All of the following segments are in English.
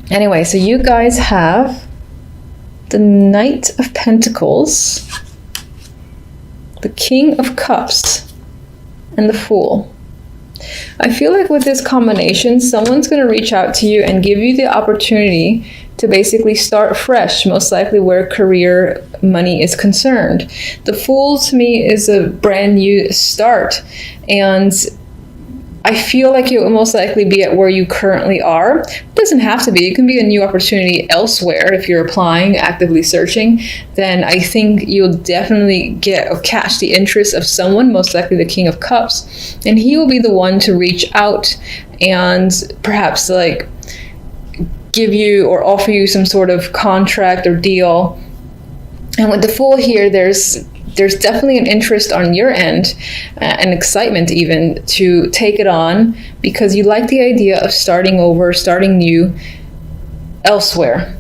Anyway, so you guys have the Knight of Pentacles, the King of Cups, and the Fool. I feel like with this combination, someone's going to reach out to you and give you the opportunity to basically start fresh, most likely where career money is concerned. The Fool to me is a brand new start, and I feel like it will most likely be at where you currently are. It doesn't have to be. It can be a new opportunity elsewhere. If you're applying, actively searching, then I think you'll definitely get or catch the interest of someone, most likely the King of Cups, and he will be the one to reach out and perhaps like give you or offer you some sort of contract or deal. And with the Fool here, there's definitely an interest on your end, and excitement even, to take it on because you like the idea of starting over, starting new elsewhere.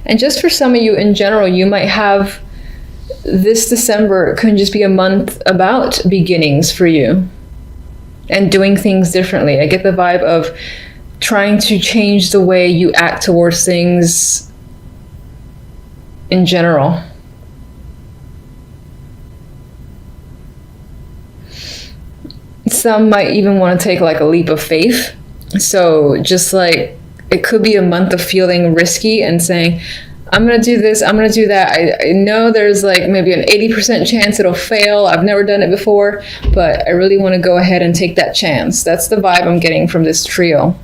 And just for some of you in general, you might have this December can just be a month about beginnings for you and doing things differently. I get the vibe of trying to change the way you act towards things in general. Some might even want to take like a leap of faith. So just like it could be a month of feeling risky and saying, I'm going to do this, I'm going to do that. I know there's like maybe an 80% chance it'll fail. I've never done it before, but I really want to go ahead and take that chance. That's the vibe I'm getting from this trio.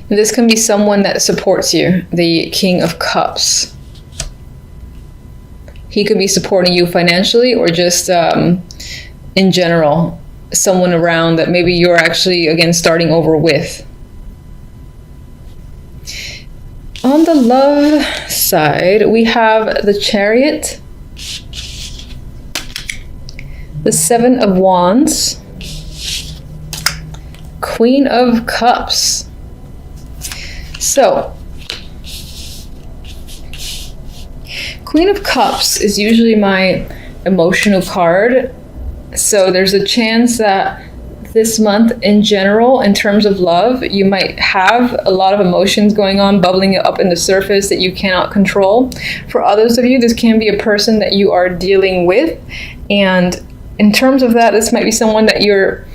This can be someone that supports you, the King of Cups. He could be supporting you financially or just in general, someone around that maybe you're actually, again, starting over with. On the love side, we have the Chariot, the Seven of Wands, Queen of Cups. So, Queen of Cups is usually my emotional card. So there's a chance that this month in general, in terms of love, you might have a lot of emotions going on, bubbling up in the surface that you cannot control. For others of you, this can be a person that you are dealing with. And in terms of that, this might be someone that you're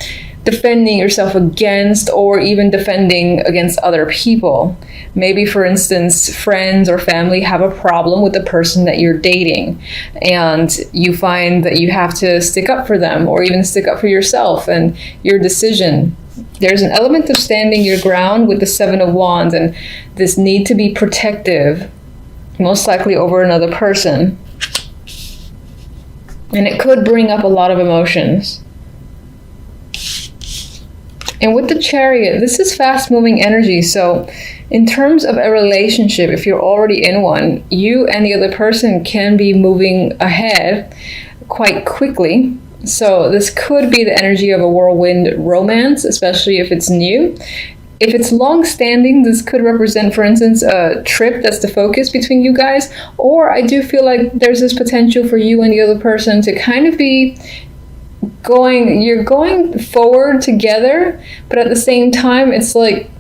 defending yourself against, or even defending against other people. Maybe, for instance, friends or family have a problem with the person that you're dating, and you find that you have to stick up for them, or even stick up for yourself and your decision. There's an element of standing your ground with the Seven of Wands, and this need to be protective, most likely over another person. And it could bring up a lot of emotions. And with the Chariot, this is fast-moving energy. So in terms of a relationship, if you're already in one, you and the other person can be moving ahead quite quickly. So this could be the energy of a whirlwind romance, especially if it's new. If it's long-standing, this could represent, for instance, a trip that's the focus between you guys. Or I do feel like there's this potential for you and the other person to kind of be you're going forward together, but at the same time, it's like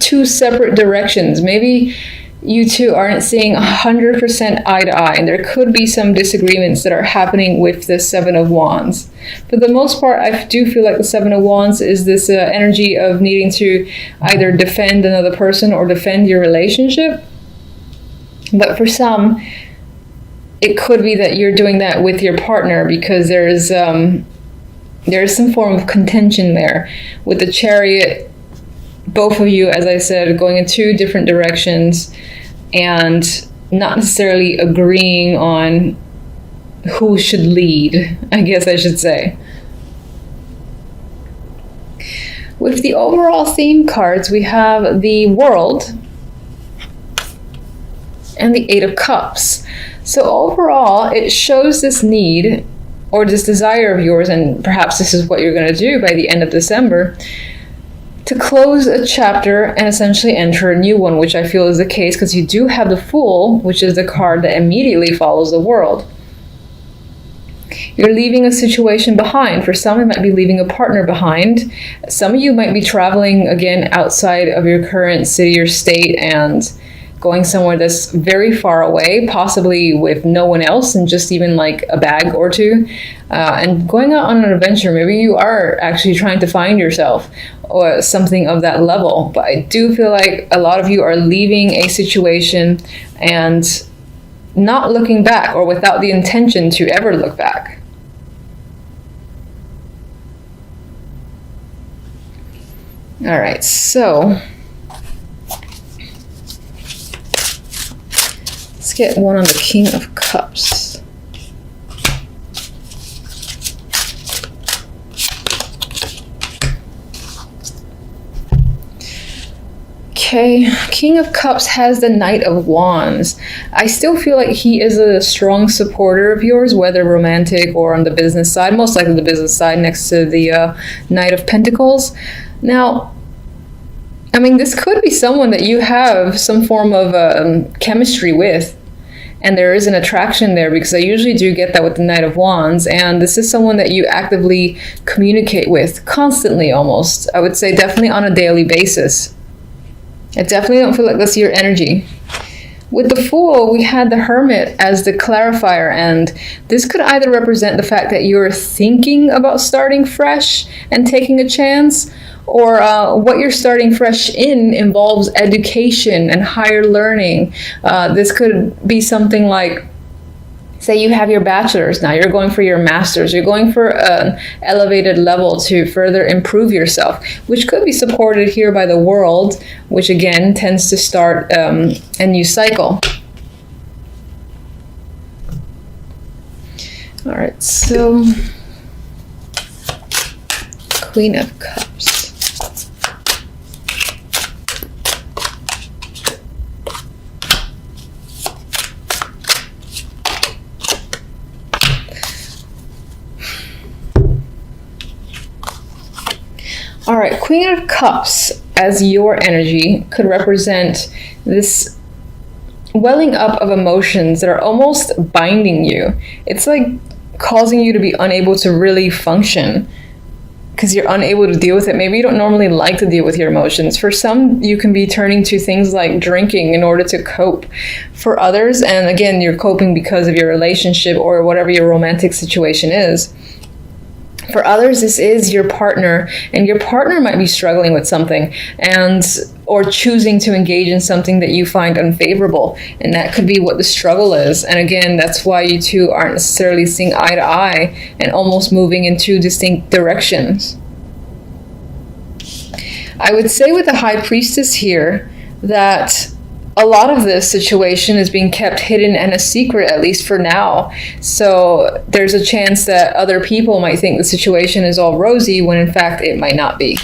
two separate directions. Maybe you two aren't seeing 100% eye to eye, and there could be some disagreements that are happening with the Seven of Wands. For the most part, I do feel like the Seven of Wands is this energy of needing to either defend another person or defend your relationship. But for some, it could be that you're doing that with your partner because there's some form of contention there. With the Chariot, both of you, as I said, going in two different directions and not necessarily agreeing on who should lead, I guess I should say. With the overall theme cards, we have the World and the Eight of Cups. So overall, it shows this need or this desire of yours, and perhaps this is what you're going to do by the end of December, to close a chapter and essentially enter a new one, which I feel is the case because you do have the Fool, which is the card that immediately follows the World. You're leaving a situation behind. For some, it might be leaving a partner behind. Some of you might be traveling, again, outside of your current city or state and going somewhere that's very far away, possibly with no one else and just even like a bag or two, and going out on an adventure. Maybe you are actually trying to find yourself or something of that level. But I do feel like a lot of you are leaving a situation and not looking back, or without the intention to ever look back. All right, so let's get one on the King of Cups. Okay, King of Cups has the Knight of Wands. I still feel like he is a strong supporter of yours, whether romantic or on the business side, most likely the business side next to the Knight of Pentacles. Now, I mean, this could be someone that you have some form of chemistry with, and there is an attraction there, because I usually do get that with the Knight of Wands, and this is someone that you actively communicate with constantly, almost. I would say definitely on a daily basis. I definitely don't feel like that's your energy. With the Fool, we had the Hermit as the clarifier, and this could either represent the fact that you're thinking about starting fresh and taking a chance, or what you're starting fresh in involves education and higher learning. This could be something like, say you have your bachelor's, now you're going for your master's, you're going for an elevated level to further improve yourself, which could be supported here by the World, which again tends to start a new cycle. All right, so Queen of Cups. All right, Queen of Cups as your energy could represent this welling up of emotions that are almost binding you. It's like causing you to be unable to really function because you're unable to deal with it. Maybe you don't normally like to deal with your emotions. For some, you can be turning to things like drinking in order to cope. For others, and again, you're coping because of your relationship or whatever your romantic situation is. For others, this is your partner, and your partner might be struggling with something or choosing to engage in something that you find unfavorable, and that could be what the struggle is. And again, that's why you two aren't necessarily seeing eye to eye and almost moving in two distinct directions. I would say with the High Priestess here that a lot of this situation is being kept hidden and a secret, at least for now. So there's a chance that other people might think the situation is all rosy when in fact it might not be.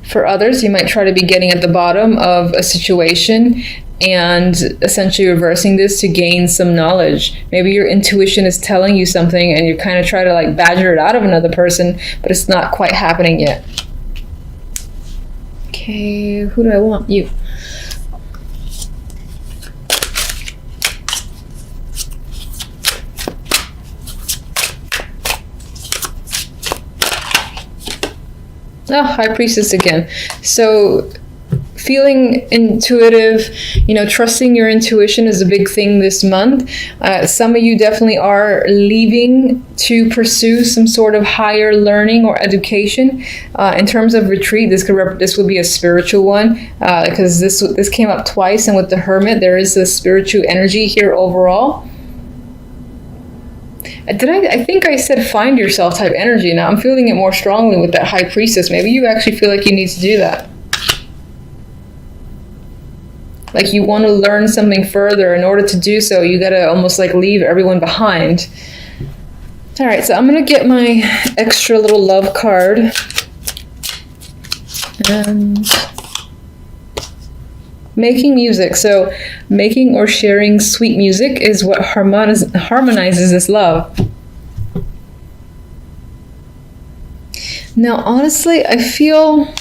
For others, you might try to be getting at the bottom of a situation and essentially reversing this to gain some knowledge. Maybe your intuition is telling you something and you kind of try to like badger it out of another person, but it's not quite happening yet. Okay, who do I want? You. Oh, High Priestess again. So feeling intuitive, trusting your intuition is a big thing this month. Some of you definitely are leaving to pursue some sort of higher learning or education. In terms of retreat, this would be a spiritual one, because this came up twice, and with the Hermit, there is a spiritual energy here overall. I think I said find yourself type energy. Now I'm feeling it more strongly with that High Priestess. Maybe you actually feel like you need to do that. Like you want to learn something further. In order to do so, you gotta almost like leave everyone behind. All right, so I'm gonna get my extra little love card. And making music. So making or sharing sweet music is what harmonizes this love. Now, honestly, I feel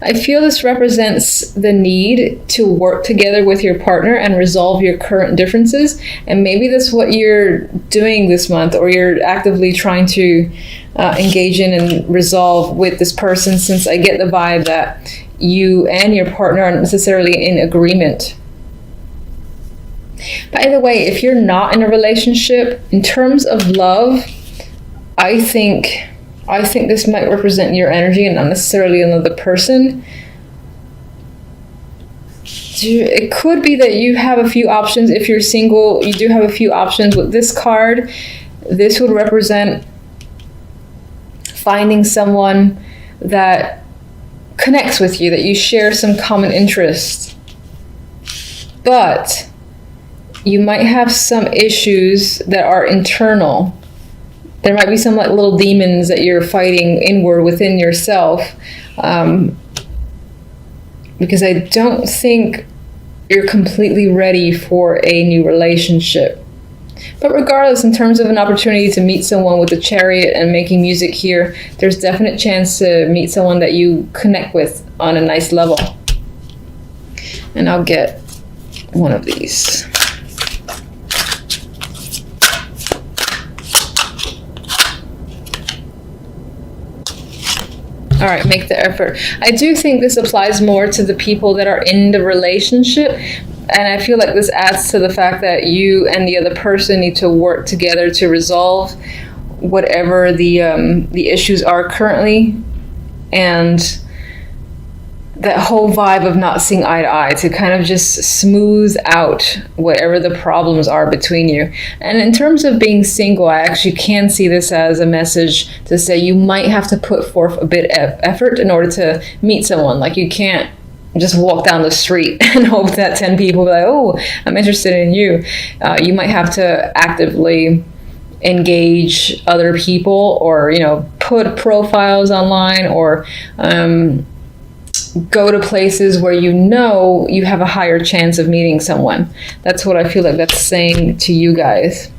I feel this represents the need to work together with your partner and resolve your current differences. And maybe that's what you're doing this month, or you're actively trying to engage in and resolve with this person, since I get the vibe that you and your partner aren't necessarily in agreement. By the way, if you're not in a relationship, in terms of love, I think this might represent your energy and not necessarily another person. It could be that you have a few options. If you're single, you do have a few options. With this card, this would represent finding someone that connects with you, that you share some common interests. But you might have some issues that are internal. There might be some like little demons that you're fighting inward within yourself, because I don't think you're completely ready for a new relationship. But regardless, in terms of an opportunity to meet someone with the Chariot and making music here, there's definite chance to meet someone that you connect with on a nice level. And I'll get one of these. All right, make the effort. I do think this applies more to the people that are in the relationship. And I feel like this adds to the fact that you and the other person need to work together to resolve whatever the issues are currently. And that whole vibe of not seeing eye to eye, to kind of just smooth out whatever the problems are between you. And in terms of being single, I actually can see this as a message to say you might have to put forth a bit of effort in order to meet someone. Like, you can't just walk down the street and hope that 10 people be like, oh, I'm interested in you. You might have to actively engage other people, or, you know, put profiles online, or go to places where you know you have a higher chance of meeting someone. That's what I feel like that's saying to you guys.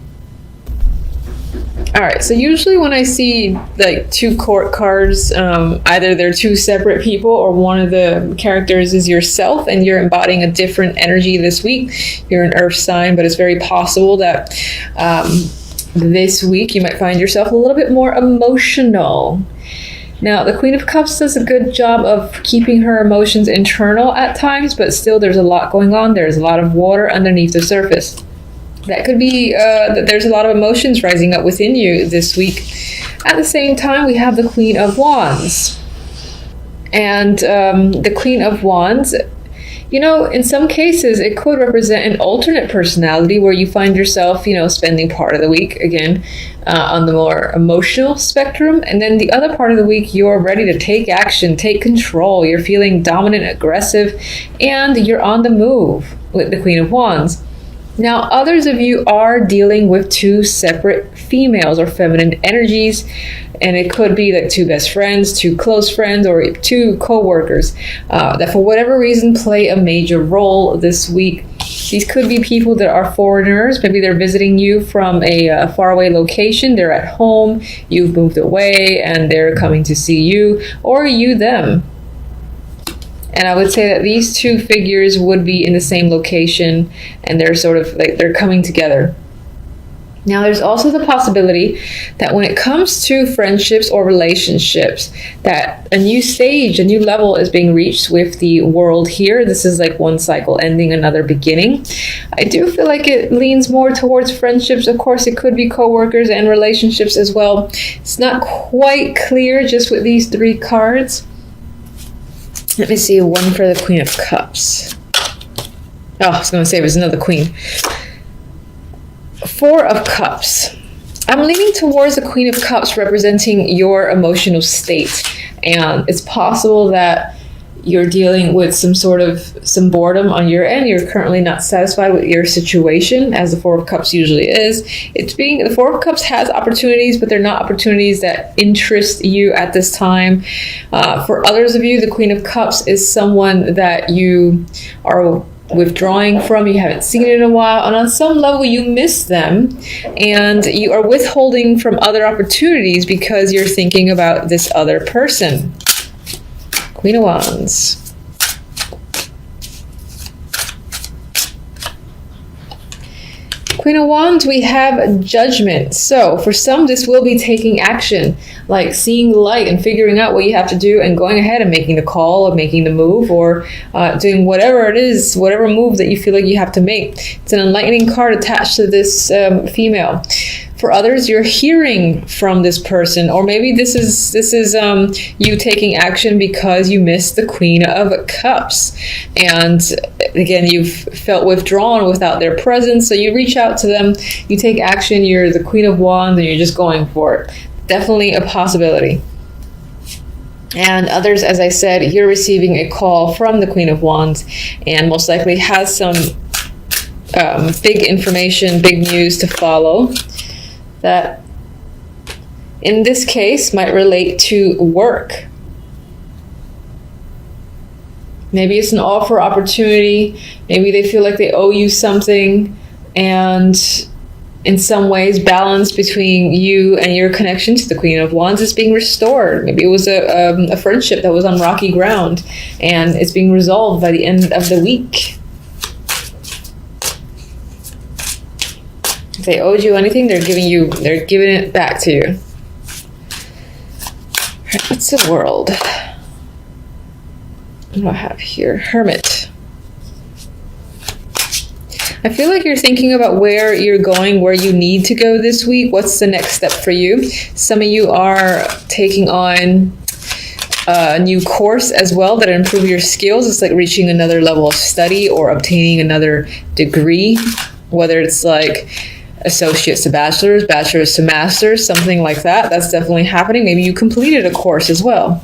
All right, so usually when I see like two court cards, either they're two separate people, or one of the characters is yourself and you're embodying a different energy this week. You're an earth sign, but it's very possible that this week you might find yourself a little bit more emotional. Now, the Queen of Cups does a good job of keeping her emotions internal at times, but still there's a lot going on. There's a lot of water underneath the surface. That could be that there's a lot of emotions rising up within you this week. At the same time, we have the Queen of Wands. And the Queen of Wands, you know, in some cases, it could represent an alternate personality where you find yourself, you know, spending part of the week, again, on the more emotional spectrum. And then the other part of the week, you're ready to take action, take control. You're feeling dominant, aggressive, and you're on the move with the Queen of Wands. Now, others of you are dealing with two separate females or feminine energies, and it could be like two best friends, two close friends, or two co-workers that for whatever reason play a major role this week. These could be people that are foreigners. Maybe they're visiting you from a faraway location. They're at home, you've moved away, and they're coming to see you, or you them. And I would say that these two figures would be in the same location, and they're sort of like they're coming together. Now, there's also the possibility that when it comes to friendships or relationships, that a new stage, a new level is being reached with the world here. This is like one cycle ending, another beginning. I do feel like it leans more towards friendships. Of course, it could be coworkers and relationships as well. It's not quite clear just with these three cards. Let me see, one for the Queen of Cups. Oh, I was going to say it was another queen. Four of Cups. I'm leaning towards the Queen of Cups representing your emotional state. And it's possible that you're dealing with some boredom on your end. You're currently not satisfied with your situation, as the Four of Cups usually is. The Four of Cups has opportunities, but they're not opportunities that interest you at this time. For others of you, the Queen of Cups is someone that you are withdrawing from, you haven't seen it in a while, and on some level you miss them, and you are withholding from other opportunities because you're thinking about this other person. Queen of Wands. Queen of Wands, we have Judgment. So for some, this will be taking action, like seeing the light and figuring out what you have to do and going ahead and making the call or making the move, or doing whatever it is, whatever move that you feel like you have to make. It's an enlightening card attached to this female. For others, you're hearing from this person, or maybe this is you taking action because you missed the Queen of Cups, and again, you've felt withdrawn without their presence. So you reach out to them, you take action. You're the Queen of Wands, and you're just going for it. Definitely a possibility. And others, as I said, you're receiving a call from the Queen of Wands, and most likely has some big information, big news to follow, that in this case might relate to work. Maybe it's an offer opportunity. Maybe they feel like they owe you something, and in some ways balance between you and your connection to the Queen of Wands is being restored. Maybe it was a friendship that was on rocky ground, and it's being resolved by the end of the week. If they owed you anything, they're giving it back to you. What's the World? What do I have here? Hermit. I feel like you're thinking about where you're going, where you need to go this week. What's the next step for you? Some of you are taking on a new course as well that improve your skills. It's like reaching another level of study or obtaining another degree, whether it's like associates to bachelor's, bachelor's to master's, something like that. That's definitely happening. Maybe you completed a course as well.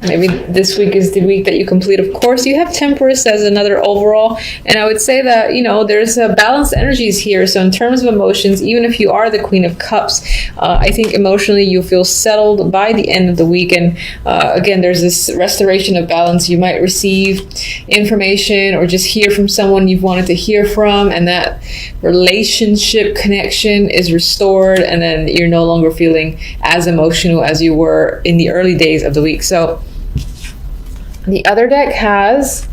Maybe this week is the week that you complete. Of course, you have Temperance as another overall. And I would say that, there's a balanced energies here. So in terms of emotions, even if you are the Queen of Cups, I think emotionally you feel settled by the end of the week. And again, there's this restoration of balance. You might receive information or just hear from someone you've wanted to hear from, and that relationship connection is restored. And then you're no longer feeling as emotional as you were in the early days of the week. So the other deck has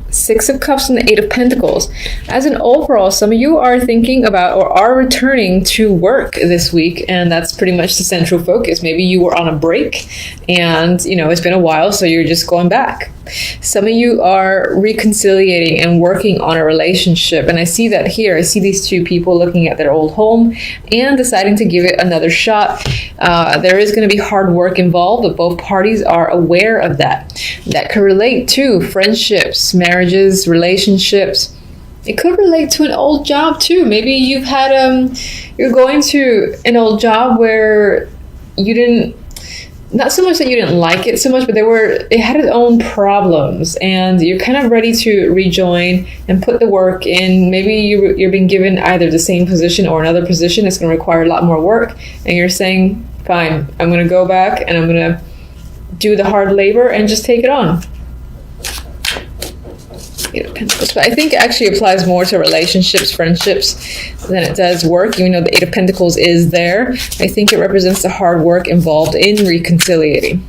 Six of Cups and the Eight of Pentacles. As an overall, some of you are thinking about or are returning to work this week, and that's pretty much the central focus. Maybe you were on a break and, it's been a while, so you're just going back. Some of you are reconciliating and working on a relationship, and I see that here. I see these two people looking at their old home and deciding to give it another shot. There is going to be hard work involved, but both parties are aware of that. That could relate to friendships, marriages, relationships. It could relate to an old job too. Maybe you've had you're going to an old job where you didn't, not so much that you didn't like it so much, but it had its own problems, and you're kind of ready to rejoin and put the work in. Maybe you're being given either the same position or another position that's going to require a lot more work, and you're saying, fine, I'm going to go back and I'm going to do the hard labor and just take it on. Eight of Pentacles. But I think it actually applies more to relationships, friendships, than it does work. Even though the Eight of Pentacles is there, I think it represents the hard work involved in reconciliating.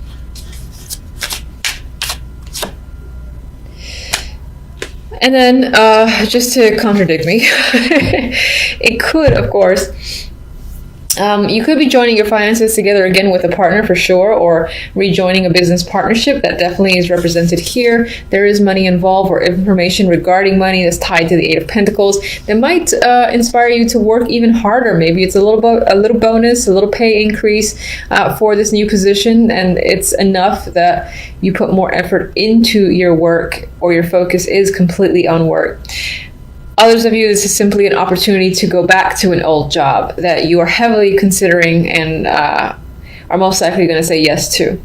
And then, just to contradict me, it could, of course, you could be joining your finances together again with a partner for sure, or rejoining a business partnership. That definitely is represented here. There is money involved or information regarding money that's tied to the Eight of Pentacles that might inspire you to work even harder. Maybe it's a little bonus, a little pay increase for this new position, and it's enough that you put more effort into your work, or your focus is completely on work. Others of you, this is simply an opportunity to go back to an old job that you are heavily considering and are most likely going to say yes to.